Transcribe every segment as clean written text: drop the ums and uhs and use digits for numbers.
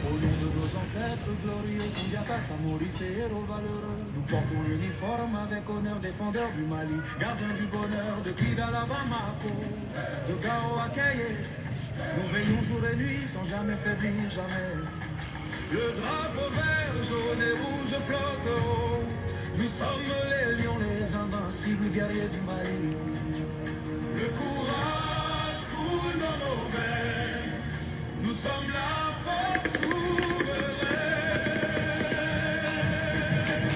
Au nom de nos ancêtres glorieux, Sundiata, Maurice et héros valeureux, nous portons l'uniforme avec honneur, défendeur du Mali, gardien du bonheur de Kidala Bamako, de Gao à Kaye. Nous veillons jour et nuit sans jamais faiblir, jamais. Le drapeau vert, jaune et rouge flotte haut. Nous sommes les lions, les invincibles guerriers du Mali. Le courage coule dans nos veines. Nous sommes la force souveraine.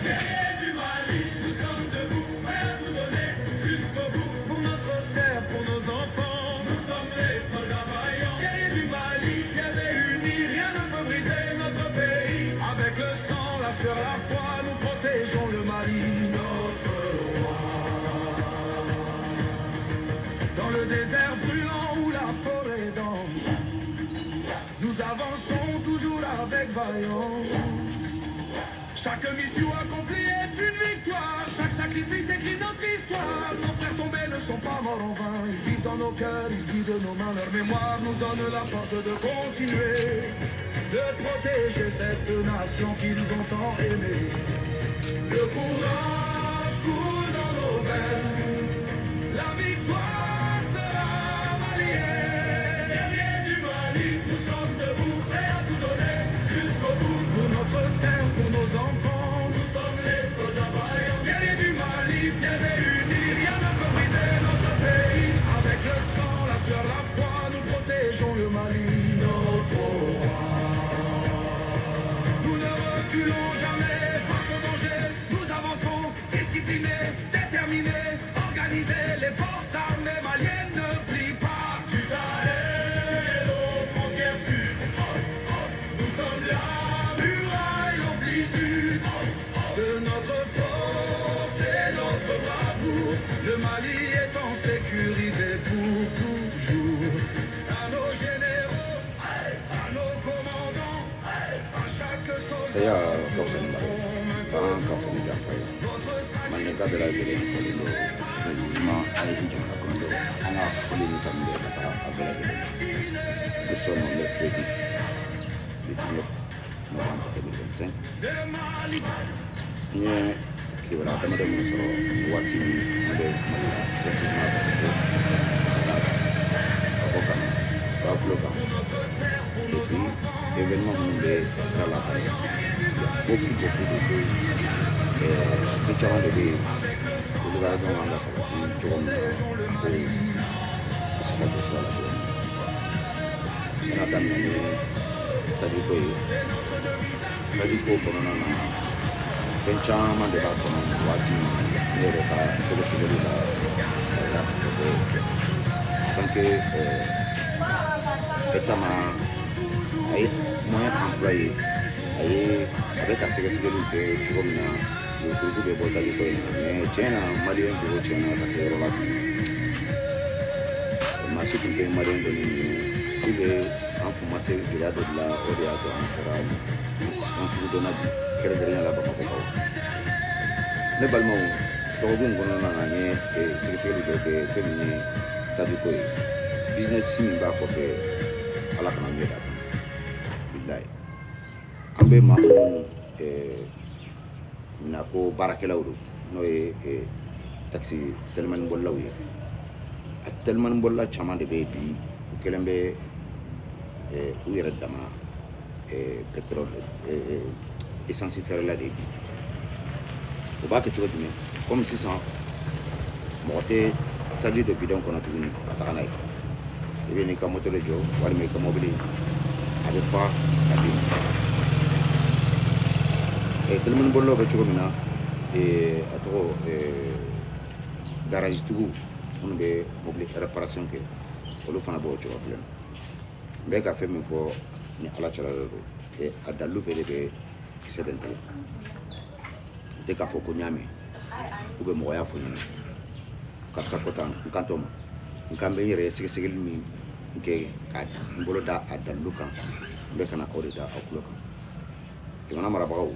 Guerriers du Mali, nous sommes debout, prêts à tout donner jusqu'au bout. Pour notre terre, pour nos enfants, nous sommes les soldats vaillants. Guerriers du Mali, fiers et unis, rien ne peut briser notre pays. Avec le sang, la sueur, la foi, nous protégeons le Mali, notre roi. Dans le désert brûlant où la forêt danse, nous avançons toujours avec vaillance. Chaque mission accomplie est une victoire. Chaque sacrifice écrit notre histoire. Nos frères tombés ne sont pas morts en vain. Ils vivent dans nos cœurs, ils guident nos mains. Leur mémoire nous donne la force de continuer, de protéger cette nation qu'ils ont tant aimée. Le courage coule dans nos veines. La victoire sera malienne. Guerriers du Mali, nous sommes debout, prêts à tout donner jusqu'au bout. Pour notre terre, pour nos enfants, nous sommes les soldats vaillants. Guerriers du Mali, fiers et unis, rien ne peut briser notre pays. Avec le sang, la sueur, la foi, nous protégeons le Mali, notre roi. Nous ne reculons jamais face au danger. Nous avançons, disciplinés, déterminés, organisés. Les forces armées maliennes ne plient pas. Du Sahel aux frontières sud, nous sommes la muraille, l'amplitude de notre force et notre bravoure. Le Mali est en sécurité pour toujours. À nos généraux, à nos commandants, à chaque soldat. Saya kau seni baru, orang kau seni jafai. Mereka bela diri kalau cuma ada hijau kalau anak kulit hitam dia kata bela diri. Besar memiliki kredit, itu orang pakai bilik sen. Ini kira apa ada musuh wajib ada mana presiden apa kan, apa kan. Jadi événement munde sala kan beaucoup de choses et caman de bɛ yen olu ka kan ka sabati cogo min na ko se ka don sira la cogo min na n y'a daminɛ ni tajiko ye tajiko kɔnɔna na fɛn caman de b'a kɔnɔ waati ne yɛrɛ ka sɛgɛsɛgɛli la a yira k'a fɔ ko tant que état ma a ye moyen employé a bɛ ka sɛgɛsɛgɛliw kɛ cogo min na olu bɛ bɔ tajiko in na mais tiɲɛ na maliyɛn jogo tiɲɛna ka se yɔrɔ la bi maa si tun tɛ maliyɛn dɔn ni olu bɛ an kun ma se gɛlɛya dɔ de la o de y'a to an kɛra an sugu dɔnna bi kɛrɛnkɛrɛnya la bamakɔkaw ne balimaw dɔgɔkun kɔnɔna na an ye sɛgɛsɛgɛli dɔ kɛ fɛn min ye tajiko ye business min b'a kɔfɛ ala kana ɲɛ d'a kan bilayi an bɛ maa minnu na ko baarakɛlaw don n'o ye taxi telimani bolilaw ye a telimani bolila caman de bɛ yen bi u kɛlen bɛ u yɛrɛ dama pétrole essence feerela de ye bi u b'a kɛ cogo jumɛn comme sisan mɔgɔ tɛ taji dɔ bidɔn kɔnɔ tuguni ka taga n'a ye i bɛ n'i ka moto de jɔ walima i ka mobili a bɛ fa ka di telimani bolilaw bɛ cogo min na a tɔgɔ garage tigiw minnu bɛ mobili réparation kɛ olu fana b'o cogo kelen na n bɛ ka fɛn min fɔ ni ala cɛla de don a dalilu bɛɛ de bɛ kisɛ bɛ n tala n tɛ k'a fɔ ko n y'a mɛn u bɛ mɔgɔya fɔ n ɲɛna karisa ko tan n kan t'o ma n kan bɛ n yɛrɛ ye sɛgɛsɛgɛli min kɛ ka n bolo da a dalilu kan n bɛ ka na o de da aw tulo kan jamana marabagaw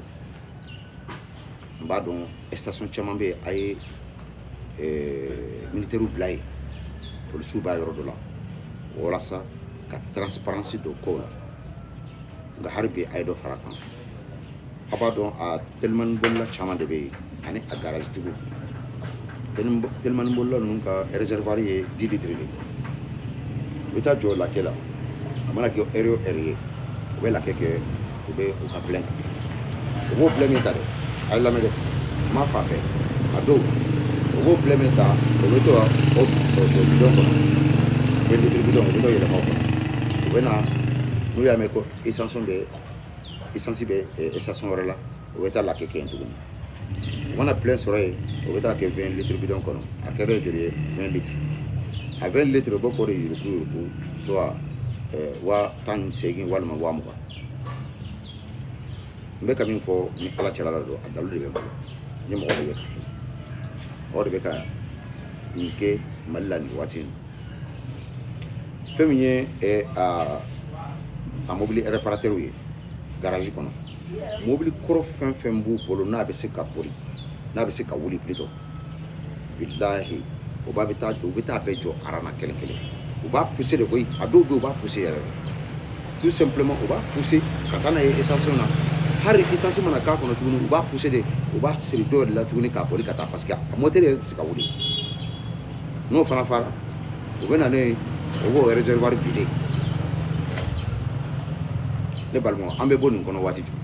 n b'a dɔn station caman bɛ yen a ye militaires bila yen polisiw b'a yɔrɔ dɔ la walasa ka transparence don kow la nka hali bi a ye dɔ fara kan a b'a dɔn a telimani bolila caman de bɛ yen ani a garage tigiw telimani bolila ninnu ka réservoir ye 10 litres de u bɛ taa jɔ lakɛ la a mana kɛ heure o heure ye u bɛ lakɛ kɛ u bɛ u ka plein u b'o plein min ta dɛ a ye lamɛn dɛ n m'a fɔ a bɛɛ a dɔw u b'o plein min ta u bɛ to o bidon kɔnɔ 20 litres bidon u bɛ t'o yɛlɛma o kɔnɔ u bɛ na n'u y'a mɛn ko essence bɛ station wɛrɛ la u bɛ taa lakɛ kɛ yen tuguni u mana plein sɔrɔ yen u bɛ taa kɛ 20 litres bidon kɔnɔ a kɛra joli ye 20 litres a 20 litres u bɛ k'o de yuruku soit 18 walima 20 n bɛ ka min fɔ ni ala cɛla la don a dalu de bɛ n bolo ni mɔgɔ de bɛ ka mɔgɔ de bɛ ka nin kɛ mali la nin waati in fɛn min ye a mobili réparateur ye garage kɔnɔ mobili kɔrɔ fɛn fɛn b'u bolo n'a bɛ se ka boli n'a bɛ se ka wuli plutôt bilahi u bɛ taa bɛɛ jɔ arana kelen kelen u b'a pousser de koyi a dɔw bɛ yen u b'a pousser yɛrɛ tout simplement u b'a pousser ka taa n'a ye essence na hali essence mana k'a kɔnɔ tuguni u b'a pousser de u b'a siri dɔw de la tuguni k'a boli ka taa parce que a moteur yɛrɛ tɛ se ka wuli n'o fana fara u bɛ na n'o ye o b'o réservoir vider ne balimaw an bɛ bɔ nin kɔnɔ waati jumɛn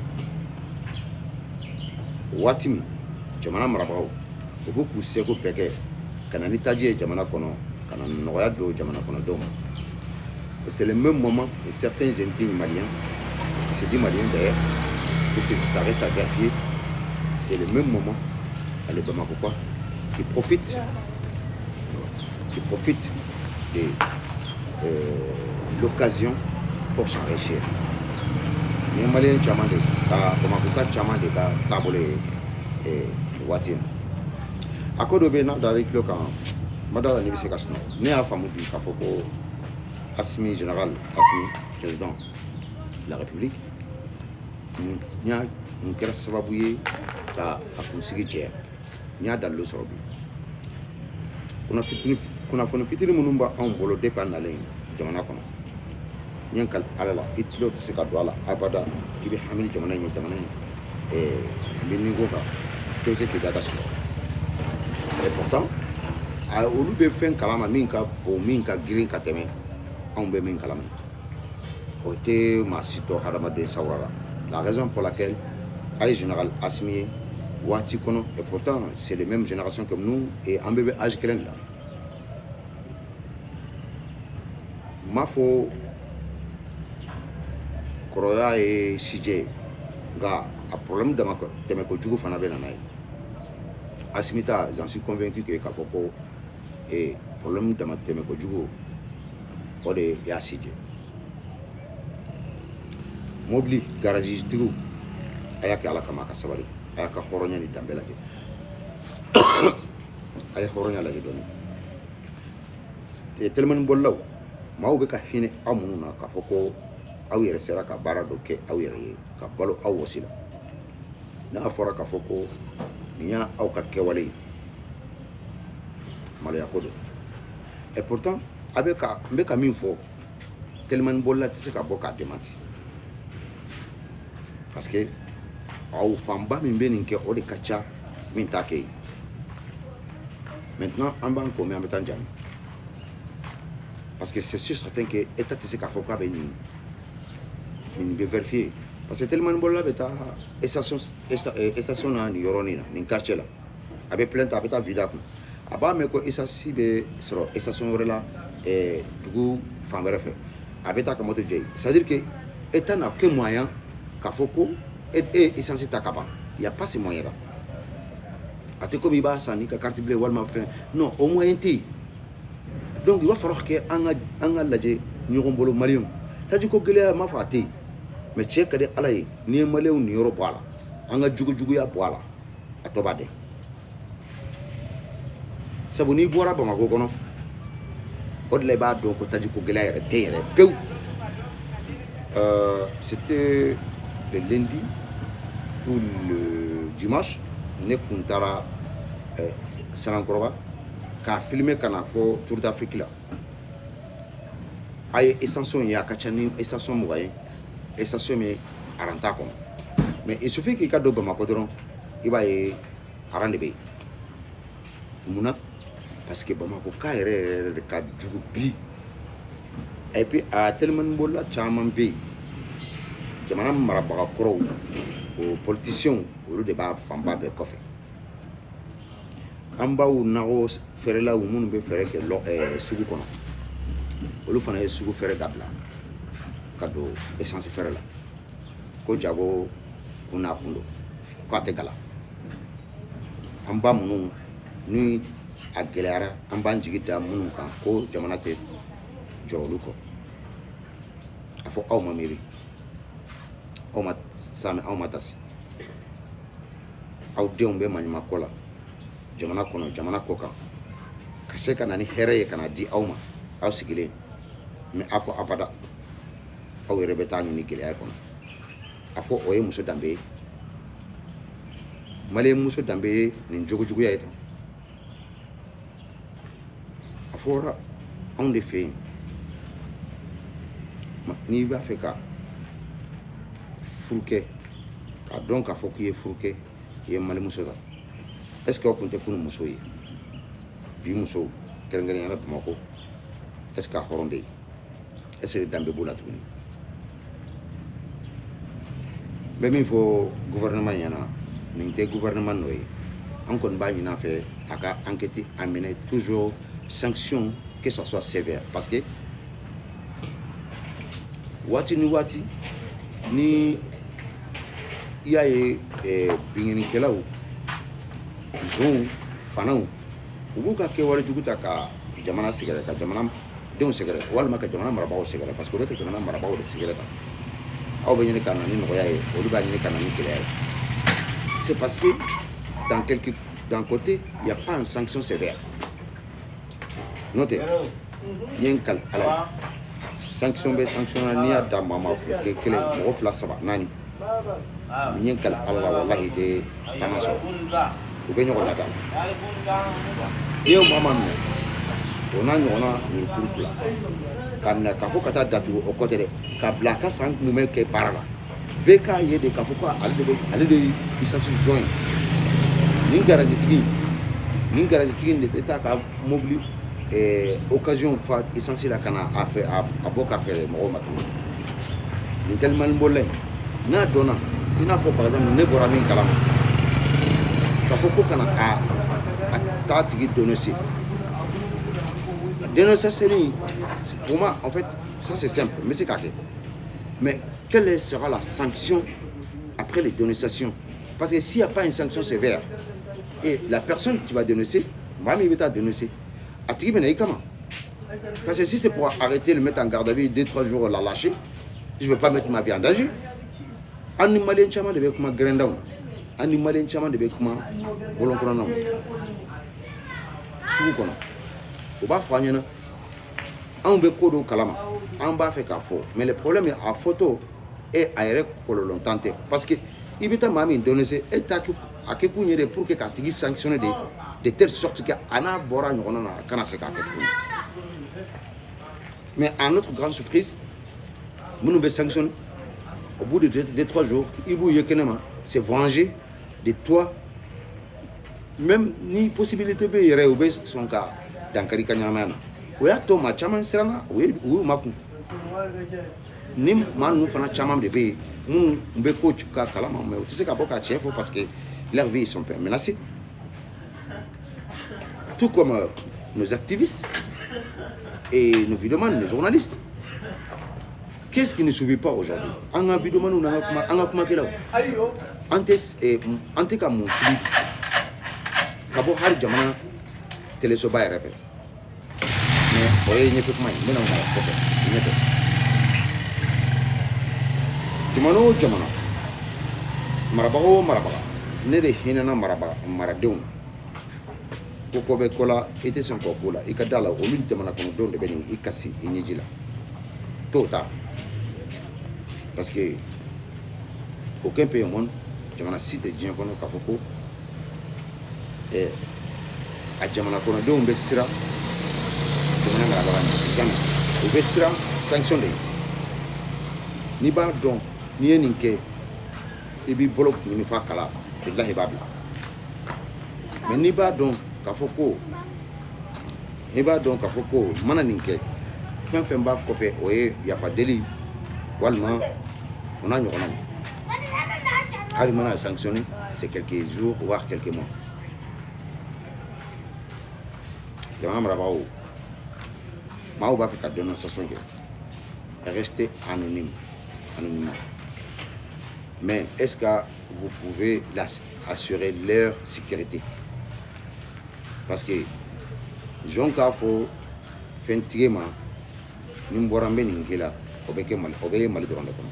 waati min jamana marabagaw u bɛ k'u seko bɛɛ kɛ ka na ni taji ye jamana kɔnɔ ka na nɔgɔya don jamana kɔnɔdenw ma c'est le même moment que certains indignes maliens se disent maliens d'ailleurs que ça reste à vérifier c'est le même moment les Bamakois qui profitent de l'occasion pour s'enrichir. Ni Malien caman de ka Bamakoka caman de ka taabolo ye waati in a ko dɔ bɛ yen n'a dara i tulo kan ma d'a la n'i bɛ se ka sunɔgɔ ne y'a faamu bi k'a fɔ ko Assimi général Assimi président de la République n kɛra sababu ye ka a kunsigi jɛya n y'a dalilu sɔrɔ bi kunnafoni fitinin minnu b'anw bolo depuis a nalen jamana kɔnɔ n ye kali ala la i tulo tɛ se ka don a la abada k'i bɛ hami jamana in ye jamana in n bɛ niveau kan k'i bɛ se k'i da ka sunɔgɔ et pourtant olu bɛ fɛn kalama min ka bon min ka girin ka tɛmɛ anw bɛ min kalama o tɛ maa si tɔ hadamaden sawura la la raison pour laquelle a ye général Assimi ye waati kɔnɔ et pourtant c'est les mêmes générations que nous et an bɛɛ bɛ âge kelen de la n m'a fɔ kɔrɔya ye sijɛ ye nka a problème dama tɛmɛ kojugu fana bɛ na n'a ye Assimi ta j'en suis convaincu que k'a fɔ ko problème dama tɛmɛ kojugu o de y'a sijɛ mobili garage tigiw a y'a kɛ ala kama a ka sabali a y'a ka hɔrɔnya ni danbe lajɛ a ye hɔrɔnya lajɛ dɔɔni telimani bolilaw maaw bɛ ka hinɛ aw minnu na k'a fɔ ko aw yɛrɛ sera ka baara dɔ kɛ aw yɛrɛ ye ka balo aw wasi la n'a fɔra k'a fɔ ko nin y'a aw ka kɛwale ye maloya ko don et pourtant n bɛ ka min fɔ telimani bolila tɛ se ka bɔ k'a démenti parce que aw fanba min bɛ nin kɛ o de ka ca min t'a kɛ ye maintenant an b'an ko mɛn an bɛ taa jaabi parce que c'est sûr certain que état tɛ se k'a fɔ k'a bɛ nin bɛ vérifier parce que telimani bolila bɛ taa station na nin yɔrɔnin na nin quartier la a bɛ plainte a bɛ taa vide a kun a b'a mɛn ko essence bɛ sɔrɔ station wɛrɛ la dugu fan wɛrɛ fɛ a bɛ taa ka moto jɔ yen c'est à dire que état n'a que moyen k'a fɔ ko essence ta ka ban il y a pas ce moyen là a tɛ komi i b'a san n'i ka carte bleue walima fɛn non o moyen tɛ yen donc il va falloir que an ka lajɛ ɲɔgɔn bolo maliyɛnw tajiko gɛlɛya m'a fɔ a tɛ yen mais cɛ ka di ala ye n'i ye maliyɛnw niyɔrɔ bɔ a la an ka jugujuguya bɔ a la a tɔ b'a dɛn sabu n'i bɔra Bamako kɔnɔ o de la i b'a dɔn ko tajiko gɛlɛya yɛrɛ tɛ yɛrɛ pewu c'était le lundi ou le dimanche ne kun taara Sanankɔrɔba k'a filmer ka na fɔ Tour d'Afrique la a ye essence ye a ka ca ni essence 20 essentiel mais aranta kɔnɔ mais il suffit qu'il ka don Bamako dɔrɔn i b'a ye aran de bɛ yen munna parce que Bamako ka yɛrɛ de ka jugu bi et puis a tellement bolola caman bɛ yen jamana marabaga kɔrɔw o politiciens olu de b'a fanba bɛɛ kɔfɛ an baw nakɔ fɛrɛlaw minnu bɛ fɛrɛ kɛ sugu kɔnɔ olu fana ye sugu fɛrɛ dabila ka don essence fɛrɛ la ko jago kun n'a kun don k'a tɛ gala an ba minnu ni a gɛlɛyara an b'an jigi da minnu kan ko jamana tɛ jɔ olu kɔ a fɔ aw ma miiri aw ma sami aw ma tasi aw denw bɛ maɲumako la jamana kɔnɔ jamana kɔ kan ka se ka na ni hɛrɛ ye ka na di aw ma aw sigilen mais a ko abada aw yɛrɛ bɛ taa ɲini gɛlɛya kɔnɔ a fɔ o ye muso danbe ye maliyɛn muso danbe ye nin jogojuguya ye tan a fɔra anw de fɛ yen n'i b'a fɛ ka furu kɛ k'a dɔn k'a fɔ k'i ye furu kɛ i ye malimuso ta est ce que aw tun tɛ kunu muso ye bi musow kɛrɛnkɛrɛnyala Bamakɔ est ce que a hɔrɔn bɛ yen est ce que danbe b'o la tuguni n bɛ min fɔ gouvernement ɲɛna nin tɛ gouvernement nɔ ye an kɔni b'a ɲini a fɛ a ka enquête a minɛ toujours sanction que ça soit sévère parce que waati ni waati ni i y'a ye binkannikɛlaw nson fanaw u b'u ka kɛwale jugu ta ka jamana sɛgɛrɛ ka jamana denw sɛgɛrɛ walima ka jamana marabagaw sɛgɛrɛ parce que o bɛ ka jamana marabagaw de sɛgɛrɛ ta aw bɛ ɲini ka na ni nɔgɔya ye olu b'a ɲini ka na ni gɛlɛya ye c'est parce que d'un côté il y a pas une sanction sévère n'o tɛ n ye n kali ala ye sanction bɛ sanction na n'i y'a da maa ma kɛ kelen mɔgɔ fila saba naani n ye n kali ala la walahi tɛ taama sɔrɔ u bɛ ɲɔgɔn lada n'i ye maa minɛ o n'a ɲɔgɔnna murukuru bila k'a minɛ k'a fɔ ka taa datugu o kɔtɛ dɛ k'a bila a ka san kun bɛ kɛ baara la bɛɛ k'a ye de k'a fɔ ko ale de ye licence joint nin garagitigi de bɛ taa ka mobili occasion fa essence la ka na a fɛ a bɔ k'a feere mɔgɔw ma tuguni nin tellement bɔla in n'a dɔnna i n'a fɔ par exemple ne bɔra min kalama k'a fɔ ko kana a taa tigi dénoncer dénonciation pour moi en fait ça c'est simple mais c'est carré mais quelle sera la sanction après les dénonciations parce que s'il n'y a pas une sanction sévère et la personne qui va dénoncer moi il va dénoncer à tigi bena ikama parce que si c'est pour arrêter le mettre en garde à vue 2-3 jours la lâcher je ne vais pas mettre ma vie en danger animalien chama de kuma grand down animalien chama de kuma bolonkono non sugu kono o b'a fɔ an ɲɛna anw bɛ ko dɔw kalama an b'a fɛ k'a fɔ mais le problème est a photo et a yɛrɛ kɔlɔlɔ tɛ parce que i bɛ taa maa min dénoncer e t'a kɛ a kɛ kun ye de pour que k'a tigi sanctionner de telle sorte que a n'a bɔra ɲɔgɔnna na a kana se k'a kɛ tuguni mais à notre grande surprise minnu bɛ sanctionner au bout de 2-3 jours i b'u ye kɛnɛma c'est venger de toi même ni possibilité bɛ yɛrɛ u bɛ sɔn ka dankari ka ɲɛnamaya na o y'a to maa caman siranna u y'u makun ni maa ninnu fana caman de bɛ yen minnu bɛ ko ka kalama mais u tɛ se ka bɔ ka tiɲɛ fɔ parce que leur vie ils sont menacés tout comme nos activistes et nos vidéomans, nos journalistes. Qu'est-ce qui ne subit pas aujourd'hui? En a vidéoman ou en a kuma kela ante ka mun subi ka bɔ hali jamana telesoba yɛrɛ fɛ mais o ye ɲɛfɛ kuma ye n bɛna mara kɔfɛ ɲɛfɛ jamana o jamana marabaga o marabaga ne de hinɛna maradenw ko ko bɛ ko la i tɛ sɔn k'o ko la i ka da la olu jamana kɔnɔdenw de bɛ nin i kasi i ɲɛji la t'o ta parce que aucun pays au monde jamana si tɛ diɲɛ kɔnɔ k'a fɔ ko a jamana kɔnɔdenw bɛ siran jamana marabaga ɲɛ jamais u bɛ siran sanction de ye n'i b'a dɔn n'i ye nin kɛ i b'i bolo ɲini f'a kala bilahi i b'a bila mais n'i b'a dɔn k'a fɔ ko mana nin kɛ fɛn fɛn b'a kɔfɛ o ye yafa deli walima o n'a ɲɔgɔnnaw hali mana sanctionné c'est quelques jours voire quelques mois jamana marabagaw maaw b'a fɛ ka dénonciation kɛ rester anonyme anonymat mais est-ce que vous pouvez assurer leur sécurité parce que jɔn k'a fɔ fɛntigi ma ni n bɔra n bɛ nin kɛ la o bɛ ye Mali dɔrɔn de kɔnɔ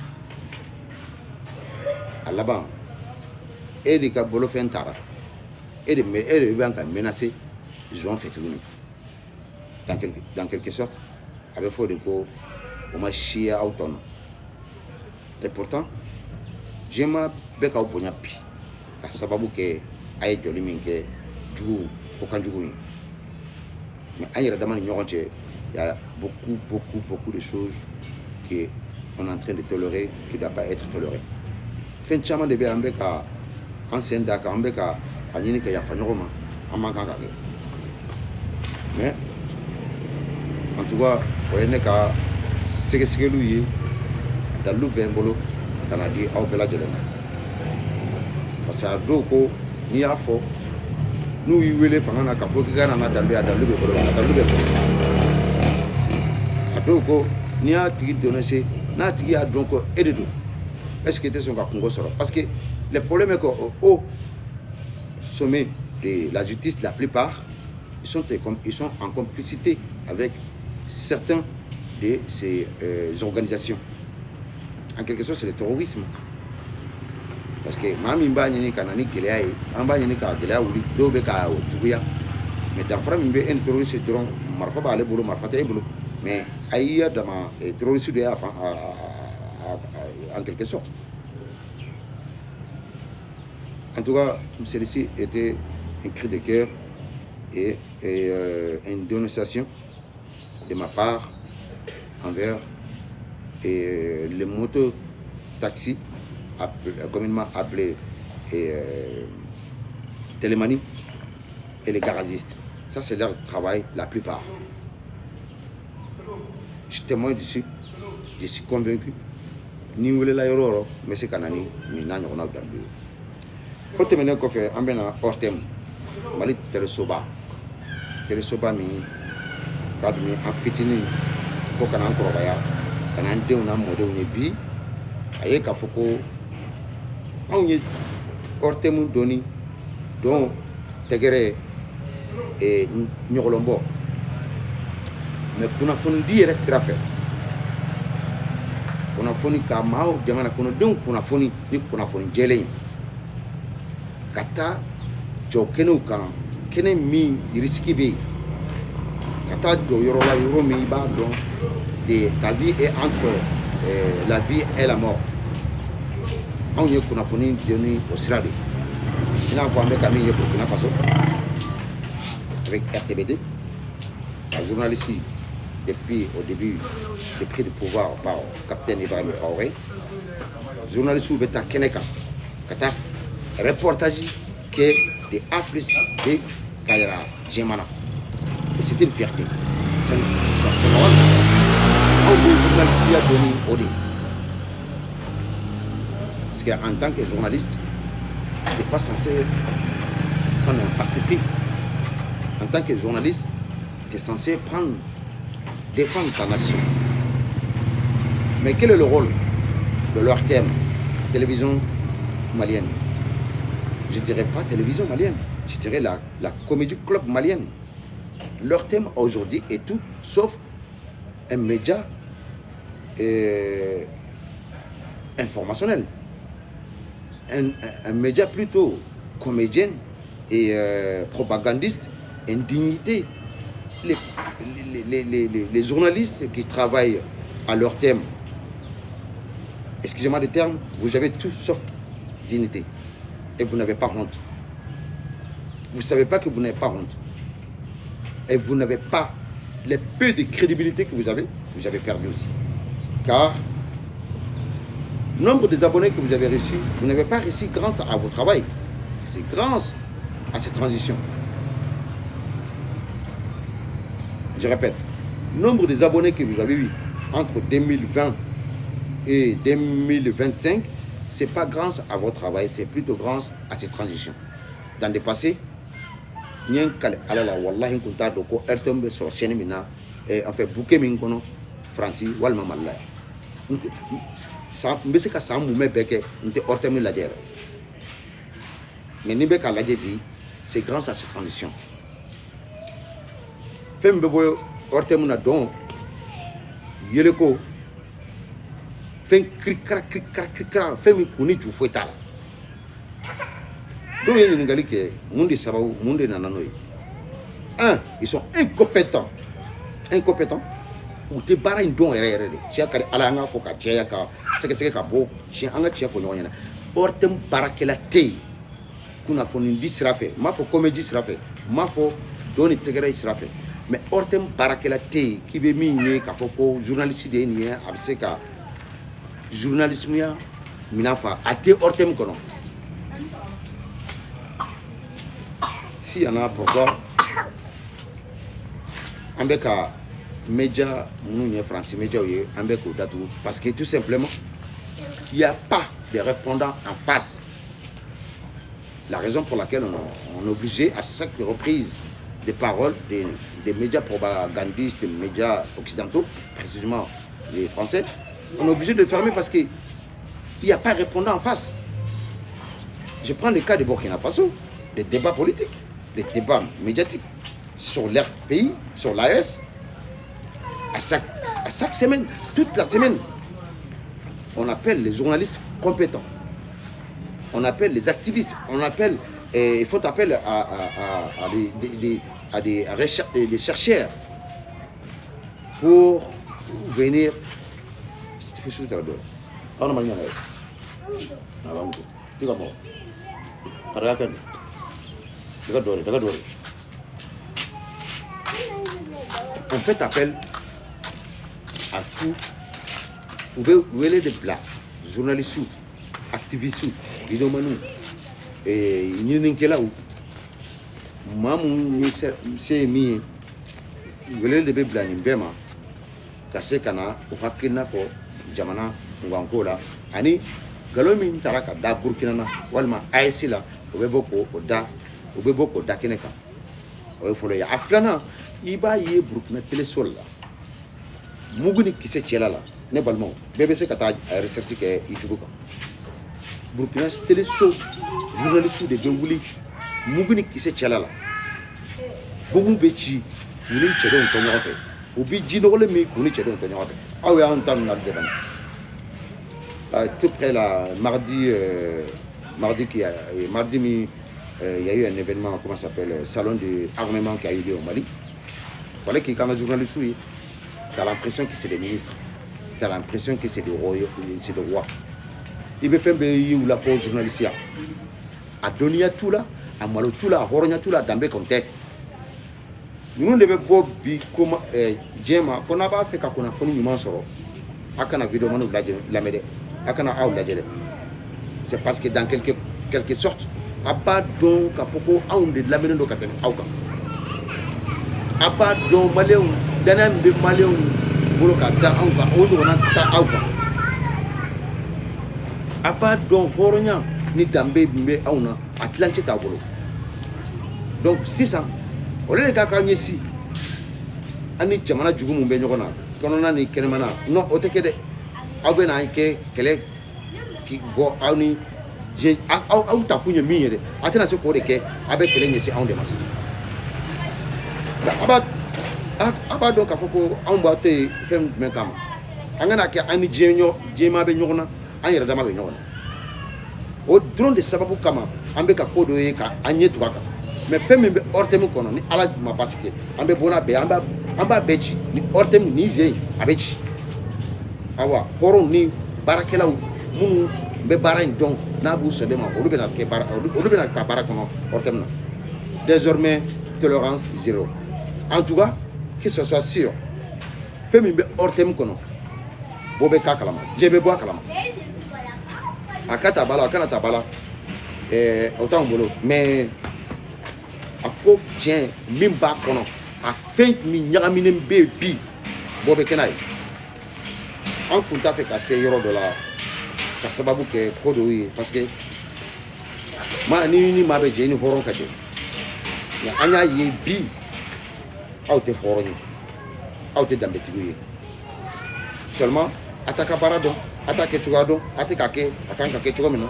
a laban e de ka bolofɛn taara e de bɛ ka menacer jɔn fɛ tuguni dans quelque sorte a bɛ fɔ de ko o ma siya aw tɔ na et pourtant jɛma bɛ k'aw bonya bi ka sababu kɛ a ye jɔli min kɛ jugu o kan jugu ye mais an yɛrɛ dama ni ɲɔgɔn cɛ il y a beaucoup de choses que on est en train de tolérer qui ne doit pas être toléré fɛn caman de bɛ an bɛ ka an sen da kan an bɛ ka a ɲini ka yafa ɲɔgɔn ma an man kan ka kɛ mais en tout cas o ye ne ka sɛgɛsɛgɛliw ye dalilu bɛ n bolo ka na di aw bɛɛ lajɛlen ma parce que a dɔw ko n'i y'a fɔ n'u y'i wele fanga na k'a fɔ k'i ka na n ka dalilu ye a dalilu bɛ bolo a dalilu bɛ bolo a dɔw ko n'i y'a tigi dénoncer n'a tigi y'a dɔn ko e de don est-ce que i tɛ sɔn ka kungo sɔrɔ parce que le problème est qu'au haut sommet de la justice la plupart ils sont en complicité avec certains de ces organisations en quelque sorte c'est le terrorisme parce que maa min b'a ɲini ka na ni gɛlɛya ye an b'a ɲini ka gɛlɛya wuli dɔw bɛ ka juguya mais danfara min bɛ e ni terroriste dɔrɔn marifa b'ale bolo marifa tɛ e bolo mais a y'i ya dama terroriste de y'a fan en quelque sorte. En tout cas, celui-ci était un cri de cœur et une dénonciation de ma part envers les moto-taxis, communément appelés télémanie, et les garagistes. Ça, c'est leur travail, la plupart. Je témoigne dessus, je suis convaincu. Ni wele la yɔrɔ n bɛ se ka na ni nin n'a ɲɔgɔnnaw dalilu ye o tɛmɛnen kɔfɛ an bɛna hors thème Mali telesoba min kabini an fitinin fo ka n'an kɔrɔbaya ka n'an denw n'a mɔdenw ye bi a ye k'a fɔ ko anw ye hors thème dɔnni dɔn tɛgɛrɛ ɲɔgɔlɔnbɔ mais kunnafonidi yɛrɛ sira fɛ kunnafoni ka maaw jamana kɔnɔdenw kunnafoni ni kunnafoni jɛlen ka taa jɔ kɛnɛw kan kɛnɛ min risque bɛ yen ka taa jɔ yɔrɔ la yɔrɔ min i b'a dɔn ta vie est entre la vie et la mort anw ye kunnafoni jɛni o sira de i n'a fɔ an bɛ ka min ye Burkina Faso avec RTBD la journaliste depuis au début de prise de pouvoir par capitaine Ibrahim Traoré, journaliste ou bêta Keneka, Kataf, reportage qui est de A plus B Kayara Djemana. Et c'était une fierté. C'est normal. Un journaliste a donné au dé. Parce qu'en tant que journaliste, tu n'es pas censé prendre un parti pris. En tant que journaliste, tu es censé défendre ta nation. Mais quel est le rôle de leur thème, télévision malienne? Je ne dirais pas télévision malienne, je dirais la comédie club malienne. Leur thème aujourd'hui est tout sauf un média informationnel. Un média plutôt comédien et propagandiste, indignité. Les journalistes qui travaillent à leur thème, excusez-moi le terme, vous avez tout sauf dignité. Et vous n'avez pas honte. Vous ne savez pas que vous n'avez pas honte. Et vous n'avez pas les peu de crédibilité que vous avez perdu aussi. Car Nombre des abonnés que vous avez reçus, vous n'avez pas réussi grâce à votre travail. C'est grâce à cette transition. Je répète, nombre des abonnés que vous avez eu entre 2020 et 2025, ce n'est pas grâce à votre travail, c'est plutôt grâce à cette transition. Dans le passé, en fait, bouquet minkono, Francis, walma malaya. Mais c'est que ça m'a fait ortemi la guerre. Mais Nibek a dit, c'est grâce à cette transition. Femme bebo ortemi na don, yeleko, femme cricra, femme kuni du fouetala. Donc il y a une gali qui monde sabau, monde nananoï. Un, ils sont incompétents. Incompétents. Ou te bara une don erreur. Chia kari alanga foka chia ka seke ka bo chia anga chia ko nyonya. Ortem barakela te. Kuna foni disrafe. Ma fo comédie srafe. Ma fo doni tegere srafe. Mais ortem barakela te qui be minye ka foko journaliste de ni abse ka journalisme ya minafa ate ortem kono. Si y en a pourquoi ambeka média nous français média ambeka datu parce que tout simplement il n'y a pas de répondants en face. La raison pour laquelle on est obligé à chaque reprise des paroles des médias propagandistes, des médias occidentaux, précisément les Français, on est obligé de fermer parce qu'il n'y a pas de répondant en face. Je prends le cas de Burkina Faso, des débats politiques, des débats médiatiques sur leur pays, sur l'AES, à chaque semaine, toute la semaine, on appelle les journalistes compétents, on appelle les activistes, on appelle, il faut appel à des chercheurs pour venir. On fait appel à tout. Vous voulez des plats, journalistes, activistes, vidéomanou, et Ninkela ou Mamou, c'est mi. Vous voulez des plats, Nimbema, Kasse Kana, ou Hakina for Jamana, ou Angola, Ani, Galomin Taraka, da Burkina, Walma, Aesila, ou Beboko, ou Da, ou Beboko, Dakineka. Ou Folia, Aflana, Iba ye Burkina Telesol. Muguni qui se tient là, n'est pas le monde. BBC Kata a recherché que Ichubuka. Burkina Telesol, journaliste de Bengouli, Muguni qui se tient là. Boum Bechi, nous n'y tirons ton yard. Ou Bidjino le mi, nous n'y tirons ton yard. Ah oui, en temps de tout près là, mardi qui a, mardi il y a eu un événement, comment ça s'appelle, salon de armement qui a eu lieu au Mali. Il fallait qu'il y ait un journaliste, tu as l'impression que c'est des ministres, tu as l'impression que c'est des rois. Il veut faire un la force journaliste. À Donia tout là, à Malo tout là, à Horonia tout là, dans le contexte. Nous devons voir comment Djema, qu'on n'a pas fait qu'on a fait une immense rôle. À quand la vidéo, on la met, à quand la met. C'est parce que dans quelque sorte, à part donc, à Foko, on de la mène de Katen, à part donc, Maléon, Danam de Maléon, Boloka, on a ta Auka. À part donc, Horonia, ni Dambé, Bimbe, Auna, Atlantique Tabolo. Donc, 600. On est les ici. Ani Jamana Djougou Mbenyorona, quand on a ni Kenemana, non, au Tekede, Abenaïke, Kele, qui go Auni, j'ai out à Pugna Mire, Athéna se Kodeke, avec les Nessé en démassé. Abat donc à Foko, en boité, femme Menkam. Anganaka, Ani Genio, Jema Benyorona, Anya Dama Benyorona. Au drone de Sababu Kama, Ambeka Kodoeka, Agnès Waka. Mais femme ortem kono ni ala ma parce que ambe bona be amba bechi ni ortem ni zey abechi awa koron ni barakela munu be barain donc na bu se dema o lubena ke bara o lubena ka barakono ortem na désormais tolérance zéro. En tout cas que ce soit sûr femme be ortem kono bobe ka kalama jebe bo kalama a ka tabala a kana tabala o t'anw bolo mais a ko tiɲɛ min b'a kɔnɔ a fɛn min ɲagaminen bɛ yen bi bɔ bɛ kɛ n'a ye an kun t'a fɛ ka se yɔrɔ dɔ la ka sababu kɛ ko dɔw ye parce que ni maa bɛ jɛ i ni hɔrɔn ka jɛ nka an y'a ye bi aw tɛ hɔrɔn ye aw tɛ danbetigiw ye seulement a t'a ka baara dɔn a t'a kɛ cogoya dɔn a tɛ k'a kɛ a kan ka kɛ cogo min na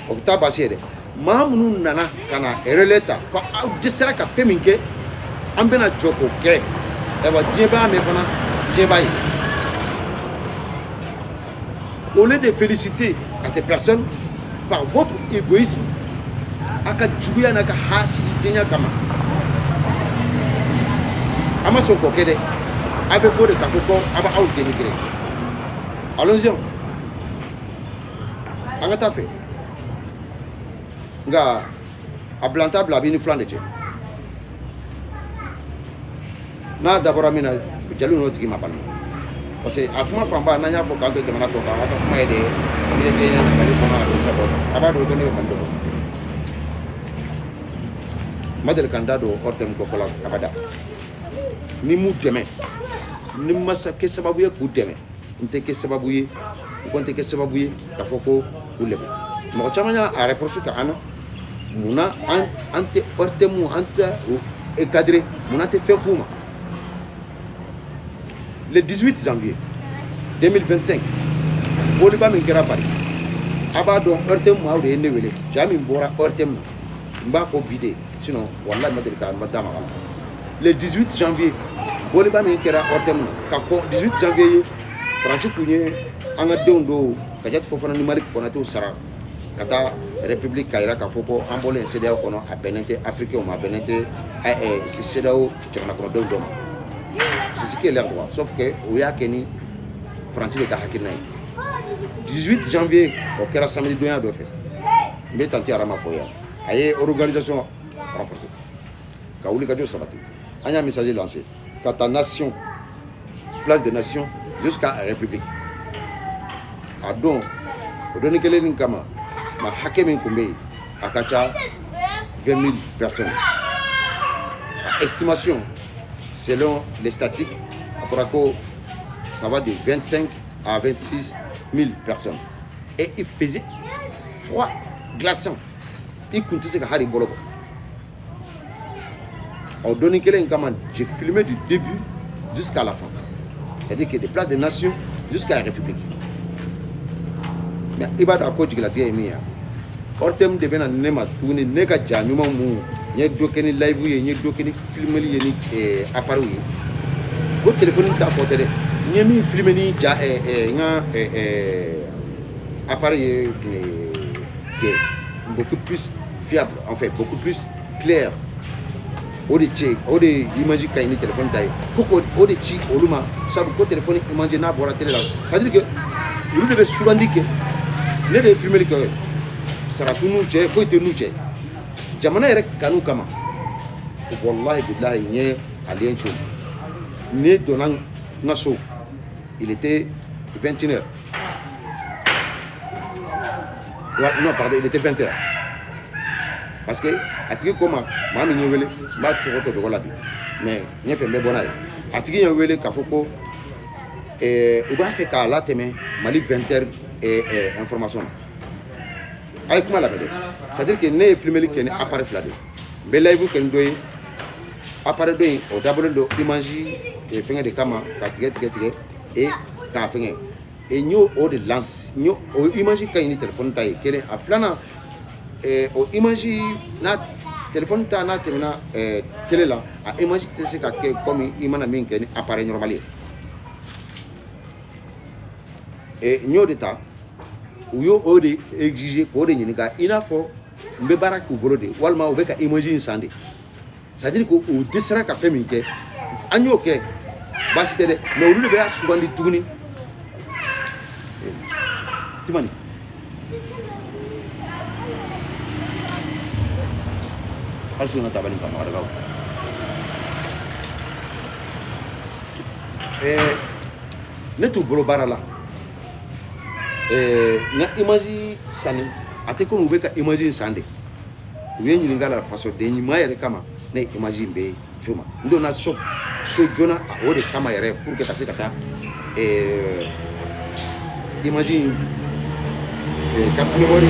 o bɛ taa baasi ye dɛ maa minnu nana ka na relais ta ko aw dɛsɛra ka fɛn min kɛ an bɛna jɔ k'o kɛ ayiwa diɲɛ b'a mɛn fana diɲɛ b'a ye au lieu de féliciter à ces personnes par votre égoïsme a ka juguya n'a ka hasidenya kama a ma sɔn k'o kɛ dɛ a bɛ fɔ de k'a fɔ ko a b'aw dénigrer allons-y an ka taa fɛ nka a bilanta bila a b'i ni filan de cɛ n'a dabɔra min na jeliw n'o tigi ma bali parce que a kuma fanba n'an y'a fɔ k'an to jamana tɔ kan a ka kuma ye de n'i ye den ye mali kɔnɔ a bɛ sa bɔ a b'a dɔn ko ne bɛ mali dɔn ma deli ka n da don ɔrtɛmu ko la abada ni m'u dɛmɛ ni ma kɛ sababu ye k'u dɛmɛ n tɛ kɛ sababu ye n kɔni tɛ kɛ sababu ye k'a fɔ ko k'u lɛbɛ mɔgɔ caman y'a reproche ka an na munna an tɛ ɔrtɛmu an tɛ cadre munna an tɛ fɛn f'u ma le 18 janvier 2025 boliba min kɛra Paris a b'a dɔn ɔrtɛmu aw de ye ne wele cɛ min bɔra ɔrtɛmu n b'a fɔ bi de sinon wallahi ma deli ka d'a ma le 18 janvier boliba min kɛra ɔrtɛmu ka kɔ 18 janvier ye faransi kun ye an ka denw dɔw Kadiatu Fofana ni Malick Konatew sara ka taa république ka yira k'a fɔ ko an bɔlen CEDEAO kɔnɔ a bɛnnen tɛ africain ma a bɛnnen tɛ CEDEAO jamana kɔnɔdenw dɔ ma c'est ce qui est leur droit sauf que o y'a kɛ ni faransi de ka hakilina ye 18 janvier o kɛra samedi donya dɔ fɛ n bɛ tanti arama fɔ yan a ye organisation renforcée ka wuli ka jɔ sabati an y'a message lancé ka ta nation place de nation jusqu'à république a don o donni kelen nin kama ma hakɛ min kun bɛ yen a ka ca 20 000 personnes estimation selon les statistiques a fɔra ko ça va de 25 à 26 000 personnes et il faisait froid glaçant i kun tɛ se ka hali bolo bɔ o donni kelen kama j'ai filmé du début jusqu'à la fin c'est-à-dire que des places de nation jusqu'à la république mais i b'a dɔn a ko jigilatigɛ ye min ye ɔrtɛmu de bɛna ne ma tuguni ne ka ja ɲuman mun n ye dɔ kɛ ni live ye n ye dɔ kɛ ni filmeli ye ni appareil ye ko téléphone t'a fɔ tɛ dɛ n ye min filmé ni ja n ka appareil ye qui est beaucoup plus fiable en fait beaucoup plus clair o de cɛ o de image ka ɲi ni téléphone ta ye ko o de ci olu ma sabu ko téléphone image n'a bɔra télé la c'est à dire que olu de bɛ sugandi kɛ ne de ye filmeli kɛ saratu n'u cɛ foyi tɛ n'u cɛ jamana yɛrɛ kanu kama wallahi billahi n ye alien cogo ne donna n ka so il était 21h non pardon il était 20h parce que a tigi ko ma maa min ye wele n b'a tɔgɔ to tɔgɔ la bi mais ɲɛfɛ n bɛ bɔ n'a ye a tigi ye wele k'a fɔ ko u b'a fɛ k'a latɛmɛ Mali 20h information na a ye kuma lamɛn dɛ c'est à dire que ne ye filmeli kɛ ni appareil fila de n bɛ live kɛ ni dɔ ye appareil dɔ in o dabɔlen don image fɛngɛ de kama ka tigɛ et k'a fɛngɛ et n y'o de lance n y'o o image ka ɲi ni téléphone ta ye kelen a filanan o image n'a téléphone ta n'a tɛmɛna télé la a image tɛ se ka kɛ comme i mana min kɛ ni appareil normal ye et n y'o de ta u y'o de exiger k'o de ɲininka i n'a fɔ n bɛ baara k'u bolo de walima u bɛ ka image in san de c'est à dire que u dɛsɛra ka fɛn min kɛ an y'o kɛ baasi tɛ dɛ mais olu de bɛ y'a sugandi tuguni Timani hali sini na tabali kama waragaw ne t'u bolo baara la na image sani ate ko ube ka image sande uye nyinga la façon de nyima yere kama na image mbe juma ndo na so jona a ode kama yere pour que kase kata image carte memory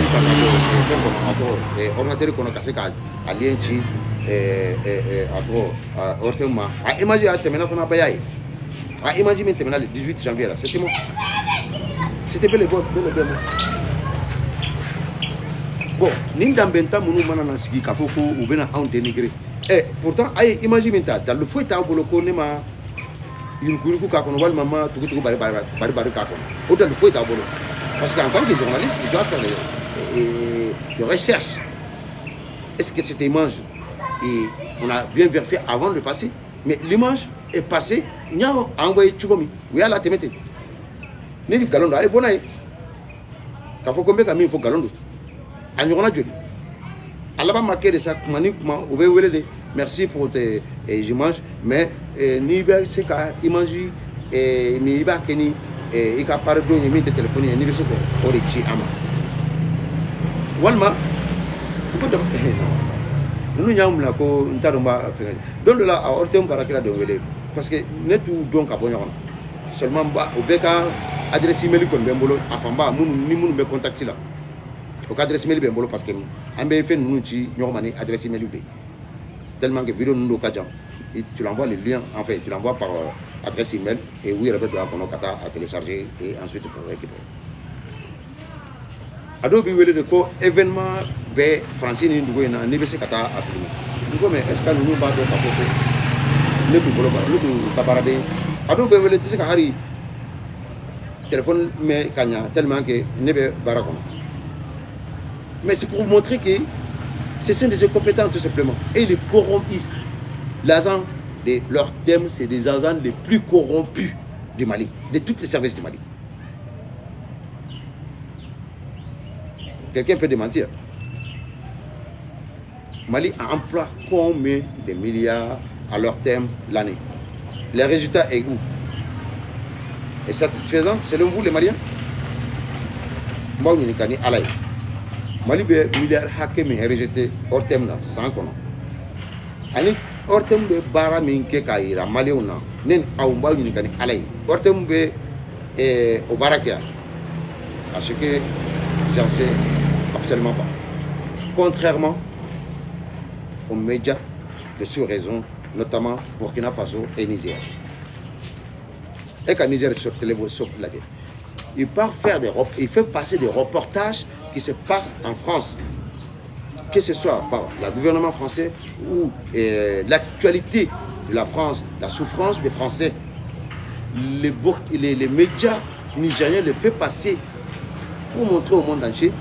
ordinateur kono kase ka alienchi ortema a image a temena fona bayai a image men temena le 18 janvier là c'était bel et bon bon nindambenta munu mana na sigi kafoko ubena on dénigré pourtant ay image men ta dans le fouet ta boloko ne ma yurukuru ka kono wal mama tukutuku bari ka kono au dans le fouet ta boloko parce qu'en tant que journaliste tu dois faire des recherches. Est-ce que cette image et on a bien vérifié avant de passer, mais l'image est passée, il y a envoyé Tchugomi, oui à la temete. N'est-ce pas galondo, allez bon aïe. Quand faut combien il faut galondo. Agnona Dieu. Allah va marquer de ça, maniquement, au béouélé. Merci pour tes images, mais ni bien c'est qu'à image et ni bien que ni et qu'à parler de ni de téléphoner ni de ce qu'on aurait dit ama. Walma. Nous n'avons pas de donc de là à Ortem Barakila de Wele parce que n'est tout donc à Bonyon seulement au Beka adresse email comme Bembolo à Famba ni nous me contacter là au adresse email Bembolo parce que en BFN nous qui normalement adresse email tellement que vidéo nous d'occasion et tu l'envoies le lien en fait tu l'envoies par adresse email et oui Robert doit kata à télécharger et ensuite pour récupérer ado bi wele de ko événement be Francine ndugo na nibese kata afirmer ndugo mais est-ce que nous ba do kapote le du bolo ba le du kabarade ado be wele tisika hari téléphone mais kanya tellement que nebe barakon mais c'est pour montrer que ce sont des incompétents tout simplement et les corrompus l'agent de leur thème c'est des agents les plus corrompus du Mali de tous les services du Mali. Quelqu'un peut démentir. Mali emploie combien de milliards à leur terme l'année? Les résultats est où? Est satisfaisant selon vous les Maliens? Moi, je n'ai pas dit Mali be milliards hacké mais rejeté hors terme là sans qu'on. Ani hors terme de bara minke kaira Maliona nen aumba je n'ai pas dit hors terme be au barakia. Parce que j'en sais absolument pas. Contrairement aux médias de sous-raison, notamment Burkina Faso et Niger. Et quand Niger est sur télévision, il part faire il fait passer des reportages qui se passent en France. Que ce soit par le gouvernement français ou l'actualité de la France, la souffrance des Français. Les médias nigériens le font passer pour montrer au monde entier.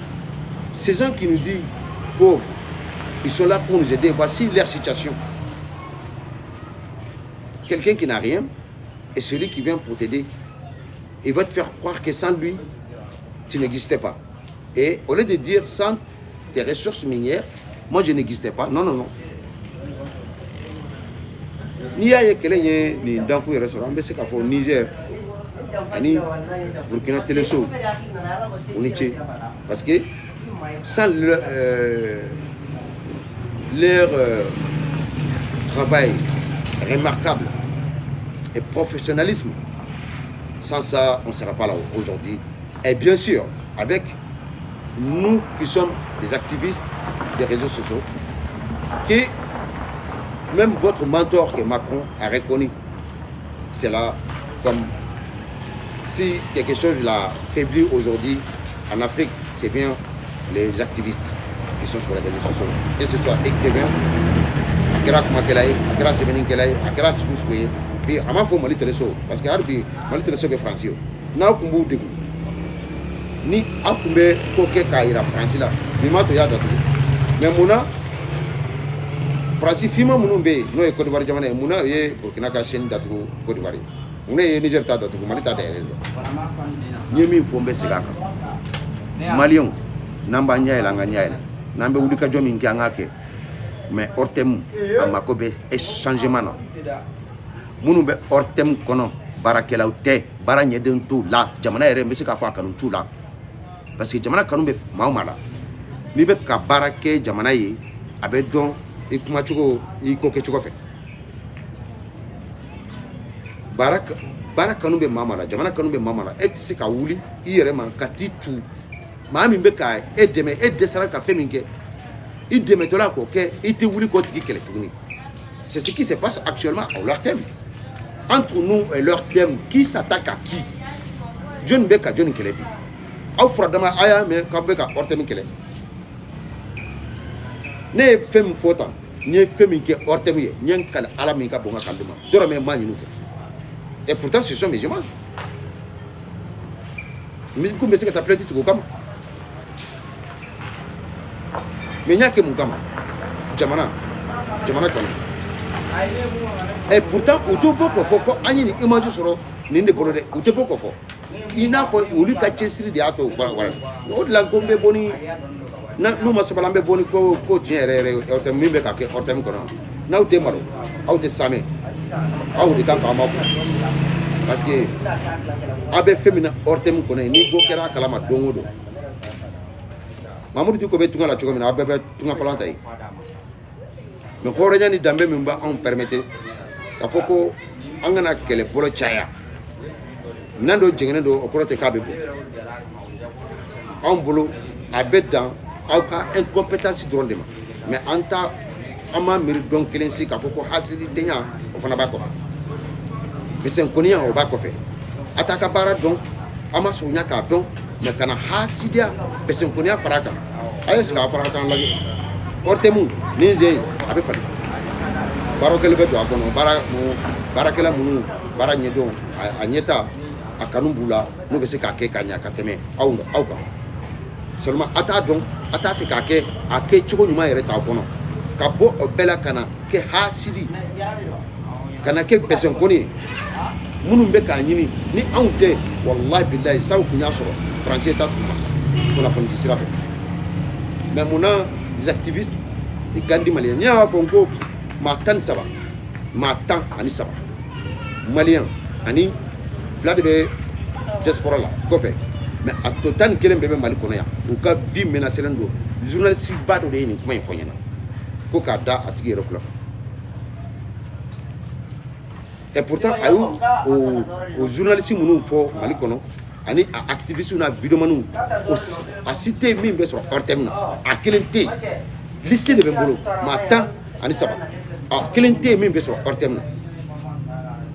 Ces gens qui nous disent pauvres, ils sont là pour nous aider. Voici leur situation. Quelqu'un qui n'a rien et celui qui vient pour t'aider, il va te faire croire que sans lui, tu n'existais pas. Et au lieu de dire sans tes ressources minières, moi je n'existais pas. Non, non, non. Ni y a quelqu'un ni dans le restaurant, mais c'est qu'à faire au Niger, ni Burkina Téléso, parce que sans leur travail remarquable et professionnalisme, sans ça, on ne sera pas là aujourd'hui. Et bien sûr, avec nous qui sommes des activistes des réseaux sociaux, qui, même votre mentor que Macron a reconnu, c'est là comme si quelque chose l'a faibli aujourd'hui en Afrique, c'est bien les activistes qui sont sur les réseaux sociaux. Que ce soit écrivain, grâce à Makelaï, grâce à Beninkelay, grâce à Kouskouye, puis à ma foi, Mali Téléso, parce que Mali Téléso est français. N'a pas de ni akumbe koke kaira France là ni mato ya datu mais muna France fima munumbe no e Côte d'Ivoire jamane muna ye Burkina Faso datu Côte d'Ivoire muna ye Niger ta datu Mali ta derrière nyemi fombe segaka Malion namba nyaela nga nyaela nambe udika jomi ngangake mais ortem amakobe e changement na munumbe ortem kono barakela ute baranye den tout là jamana ere mbesi ka fa kanu tout là parce que jamana kanu be maa o maa la n'i bɛ ka baara kɛ jamana ye a bɛ dɔn i kumacogo i ko kɛcogo fɛ baara kanu bɛ maa o maa la jamana kanu bɛ maa o maa la e tɛ se ka wuli i yɛrɛ ma ka t'i tu maa min bɛ ka e dɛmɛ e dɛsɛra ka fɛn min kɛ i dɛmɛtɔla k'o kɛ i tɛ wuli k'o tigi kɛlɛ tuguni c'est ce qui se passe actuellement à leur thème entre nous et leur thème qui s'attaque à qui jɔnni bɛ ka jɔnni kɛlɛ bi aw fura dama a y'a mɛn k'aw bɛ ka hors thème kɛlɛ ne ye fɛn min fɔ tan n ye fɛn min kɛ hors thème ye n ye n kale ala min ka bɔn n ka kan di ma dɔrɔmɛ n m'a ɲini u fɛ et pourtant ce sont mes images mais n kun bɛ se ka taa plainte tigɛ o kama mais n y'a kɛ mun kama jamana kɔnɔ et pourtant u t'o bɔ k'o fɔ ko an ye nin image sɔrɔ nin de bolo dɛ u tɛ bɔ k'o fɔ i n'a fɔ olu ka cɛsiri de y'a to voilà o de la ko n bɛ bɔ ni n'u ma sabali an bɛ bɔ ni ko tiɲɛ yɛrɛ yɛrɛ min bɛ ka kɛ hors thème kɔnɔ n'aw tɛ malo aw tɛ samɛ aw de kan k'aw ma bɔ parce que aw bɛ fɛn min na hors thème kɔnɔ ni ko kɛra a kalama don o don Mamadou Diko bɛ tunga la cogo min na aw bɛɛ bɛ tunga palan ta yen mais hɔrɔnya ni danbe min b'anw permettre k'a fɔ ko an kana kɛlɛ bolo caya nan dɔ jɛngɛnen don o kɔrɔ tɛ k'a bɛ bɔ anw bolo a bɛ dan aw ka incompétence dɔrɔn de ma mais an m'a miiri dɔn kelen si k'a fɔ ko hasidenya o fana b'a kɔfɛ misɛnkɔniya o b'a kɔfɛ a t'a ka baara dɔn a ma surunya k'a dɔn mais kana hasidiya misɛnkɔniya fara a kan a ye sigi a fara kan lajɛ hors thème ni n sen a bɛ falen baarakɛla bɛ don a kɔnɔ baarakɛla minnu baara ɲɛdɔn a ɲɛta a kanu b'u la n'u bɛ se k'a kɛ ka ɲɛ ka tɛmɛ aw kan seulement a t'a dɔn a t'a fɛ k'a kɛ a kɛ cogo ɲuman yɛrɛ t'aw kɔnɔ ka bɔ o bɛɛ la ka na kɛ hasidi ka na kɛ bɛsɛnkɔni ye minnu bɛ k'a ɲini ni anw tɛ walahi bilahi sabu kun y'a sɔrɔ faransɛ ta tun ma kunnafoni di sira fɛ mais munna des activistes i gandi maliyɛn n'i y'a fɔ ko maa 17 maliyɛn ani 2 de bɛ diaspora la kɔfɛ mais a tɔ 11 bɛɛ bɛ Mali kɔnɔ yan u ka vie menacelen don journaliste ba dɔ de ye nin kuma in fɔ ɲɛna ko k'a da a tigi yɛrɛ kula et pourtant a y'o journaliste minnu fɔ Mali kɔnɔ ani a activiste n'a vidéomaniw a cité min bɛ sɔrɔ hors thème na a kelen tɛ yen liste de bɛ n bolo maa 17 a kelen tɛ yen min bɛ sɔrɔ hors thème na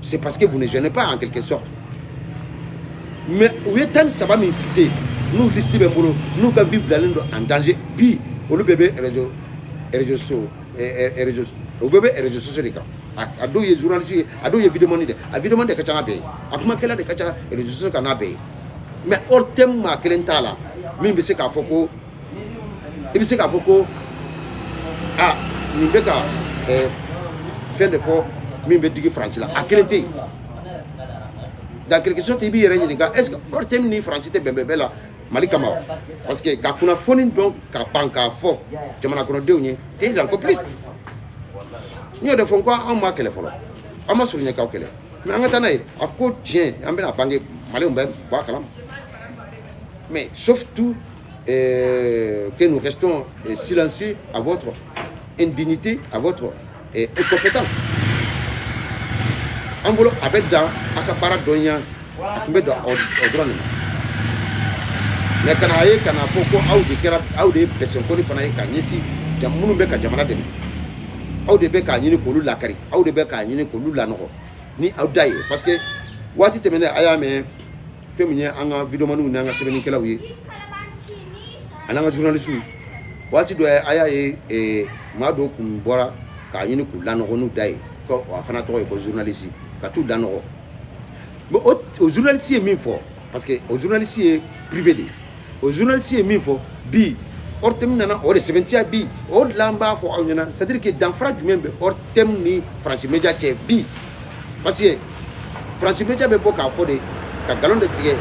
c'est parce que vous ne gênez pas en quelque sorte mais u ye 13 min cité n'u liste bɛ n bolo n'u ka vie bilalen don en danger bi olu bɛɛ bɛ réseaux sociaux de kan a dɔw ye journaliste ye a dɔw ye vidéomani de a vidéomani de ka ca n'a bɛɛ ye a kumakɛla de ka ca réseaux sociaux kan n'a bɛɛ ye mais hors thème maa kelen t'a la min bɛ se k'a fɔ ko i bɛ se k'a fɔ ko ah nin bɛ ka fɛn de fɔ min bɛ digi faransi la a kelen tɛ yen dans quelque sorte i b'i yɛrɛ ɲininka est ce que hors thème ni faransi tɛ bɛnbɛn bɛɛ la Mali kama wa parce que ka kunnafoni dɔn ka ban k'a fɔ jamana kɔnɔdenw ye et ils en complice n y'o de fɔ ko anw ma kɛlɛ fɔlɔ an ma surunya k'aw kɛlɛ mais an ka taa n'a ye a ko tiɲɛ an bɛna bange Maliens bɛ bɔ a kalama mais sauf tout que nous restons silencieux à votre indignité, à votre incompétence. En bolo a bɛ dan a ka baara dɔnya a tun bɛ don o dɔrɔn de ma mais kana a ye kana fɔ ko aw de ye bɛsɛnkɔni fana ye ka ɲɛsin minnu bɛ ka jamana dɛmɛ aw de bɛ k'a ɲini k'olu lakari aw de bɛ k'a ɲini k'olu lanɔgɔ ni aw da ye parce que waati tɛmɛnen a y'a mɛn fɛn min ye an ka vidéomaniw n'an ka sɛbɛnnikɛlaw ye an'an ka journalistes waati dɔ a y'a ye maa dɔw kun bɔra k'a ɲini k'u lanɔgɔ n'u da ye ko a fana tɔgɔ ye ko journaliste ka t'u lanɔgɔ mais o journaliste ye min fɔ parce que o journaliste ye privé de ye o journaliste ye min fɔ bi hors thème nana o de sɛbɛntiya bi o de la an b'a fɔ aw ɲɛna c'est à dire que danfara jumɛn bɛ hors thème ni France Média cɛ bi parce que France Média bɛ bɔ k'a fɔ de ka galon de tigɛ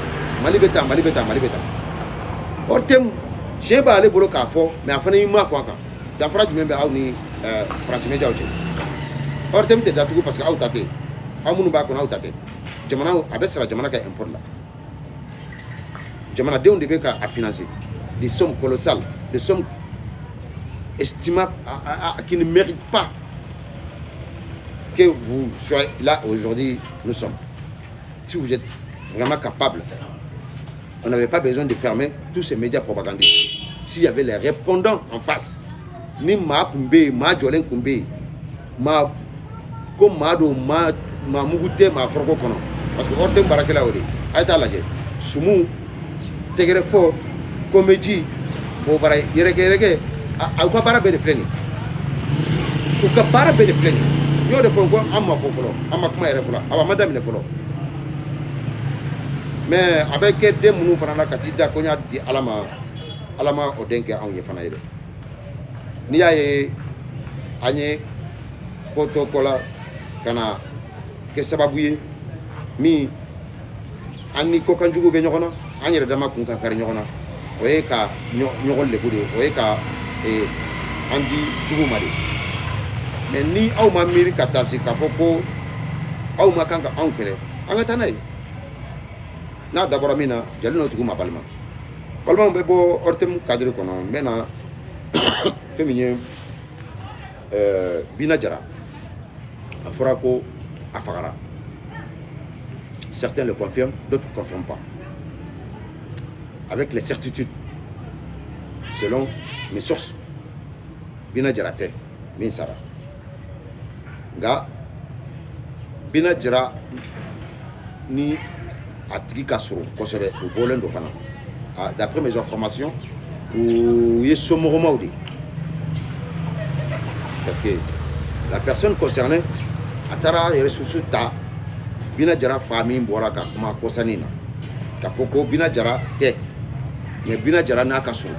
Mali bɛ tan Mali bɛ tan Mali bɛ tan hors thème tiɲɛ b'ale bolo k'a fɔ mais a fana y'i ma kɔn a kan danfara jumɛn bɛ aw ni France Média cɛ hors thème tɛ datugu parce que aw ta tɛ aw minnu b'a kɔnɔ aw ta tɛ jamana a bɛ sara jamana ka import la jamanadenw de bɛ ka a financer des sommes colossales, des sommes estimables qui ne méritent pas que vous soyez là aujourd'hui. Nous sommes. Si vous êtes vraiment capable, on n'avait pas besoin de fermer tous ces médias propagandistes. S'il y avait les répondants en face, ni ma kumbe, ma jolen kumbe, ma comme ma do ma mugute ma froko kono, parce que orte barakela odi, ayta laje, sumu, tegerefo, comédie, bo bara yereke, au ka bara be de fleni, au ka bara be de fleni, yo de fonko amma ko folo, amma kuma yere folo, aba madame ne folo. Mais avec des mounou fana kati da konya di alama o denke an ye fana yede ni yaye anye protocole kana ke sababu ye mi anni ko kanjugo be nyokona anyere dama kun ka kari nyokona o ye ka nyokol le bude o ye ka andi jugu mari mais ni aw ma miri katasi ka foko aw ma kanka an kele an ta nay na d'abord mina jalino tugu ma palma palma be bo ortem cadre kono mena féminin Bina Diarra afora ko afagara. Certains le confirment, d'autres ne confirment pas. Avec les certitudes, selon mes sources, Bina Diarra te min sara nga Bina Diarra ni atigi kasoro kosebe o bolen do fana d'après mes informations ou yesomoroma odi parce que la personne concernée atara ressources ta Bina Diarra famille bora ka kuma kosanina ka foko Bina Diarra te mais Bina Diarra na kasoro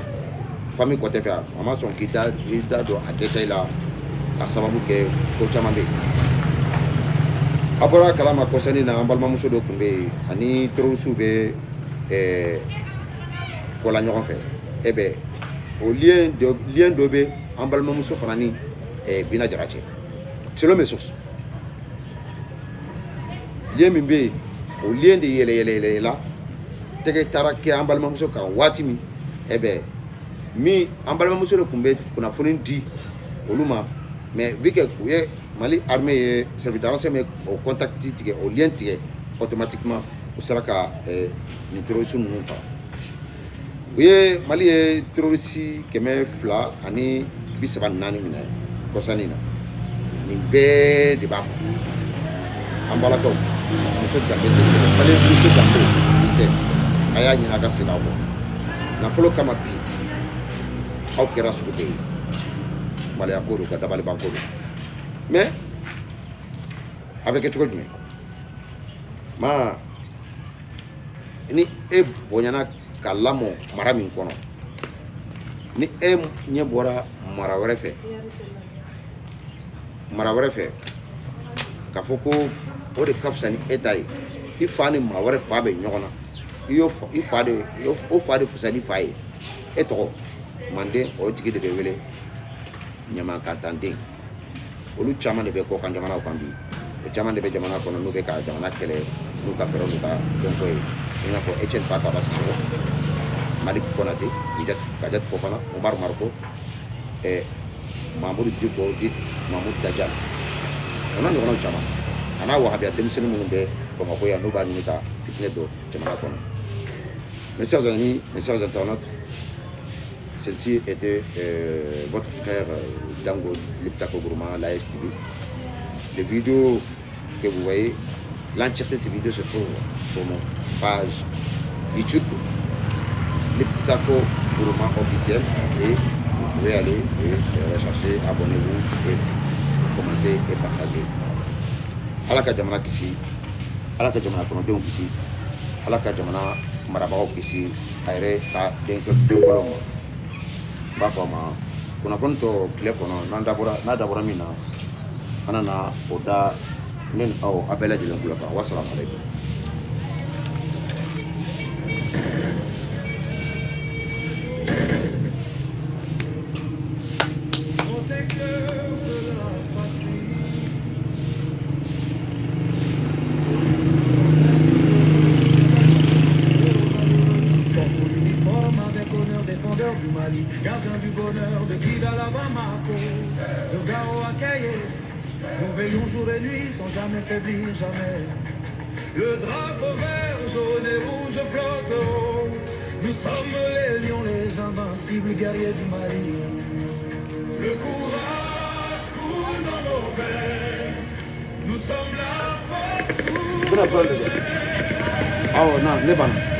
famille côté faire maman son kita ida do a détail là a sababu ke ko chamambe abora kalama kosani na ambalma muso do kumbe ani trosu be ko la ñokon fe ebe au lien do be ambalma muso fanani Bina Diarra che selon mes sources lien mimbe au lien de yele la tege tarake ambalma muso ka watimi ebe mi ambalma muso do kumbe kuna fonin di oluma mais vu que Mali armée service d'arrangement mais au contact tige au lien tige automatiquement au sera ka ni terroriste nous fa oui Mali est terroriste keme fla ani bisaba nani mina kosanina ni be de ba ambala ko muso gambe Mali muso gambe aya ni naga sinawo na folo kama bi au kera sude Mali akoro ka dabali bankoro mais avec quelque chose ma ni e bonyana kalamo marami kono ni e nye bora mara wɛrɛ fɛ ka fɔ ko o de ka fisa ni e ta ye i fa ni maa wɛrɛ fa bɛ ɲɔgɔn na i fa de fisa ni fa ye e tɔgɔ manden o tigi de bɛ wele ɲamakatanden olu caman de bɛ kɔ kan jamana kan bi o caman de bɛ jamana kɔnɔ n'u bɛ ka jamana kɛlɛ n'u ka fɛɛrɛ n'u ka dɔnko ye i n'a fɔ Etienne Fakaba Sisoko Malik Konate Kadiat Fofana Omar Marko Mamoudou Diko Mamoudou Dajjal o n'a ɲɔgɔnnaw caman a n'a wahabiya denmisɛnnin minnu bɛ Bamakɔ yan n'u b'a ɲini ka fitinɛ don jamana kɔnɔ. Mes chers amis, mes chers internautes, celle-ci était votre frère Dango Liptako Gourma, la STV. Les vidéos que vous voyez, l'entièreté de ces vidéos se trouve sur mon page YouTube Liptako Gourma officiel et vous pouvez aller et rechercher, abonnez-vous et commentez et partagez. Alaka jamana kisi, alaka jamana konodenw kisi, alaka jamana marabagaw kisi, a yɛrɛ ka denkolon ma. N b'a fɔ a ma kunnafoni tɔ tile kɔnɔ n'a dabɔra min na an na o da ne ni aw a bɛɛ lajɛlen kulo kan. Wasalamu alaikum. Mali, gardien du bonheur de Kidal à Bamako, de Gao à Kaye. Nous veillons jour et nuit sans jamais faiblir, jamais. Le drapeau vert, jaune et rouge flotte haut. Nous sommes les lions, les invincibles guerriers du Mali. Le courage coule dans nos veines. Nous sommes la force. Oh, non, Lebanon.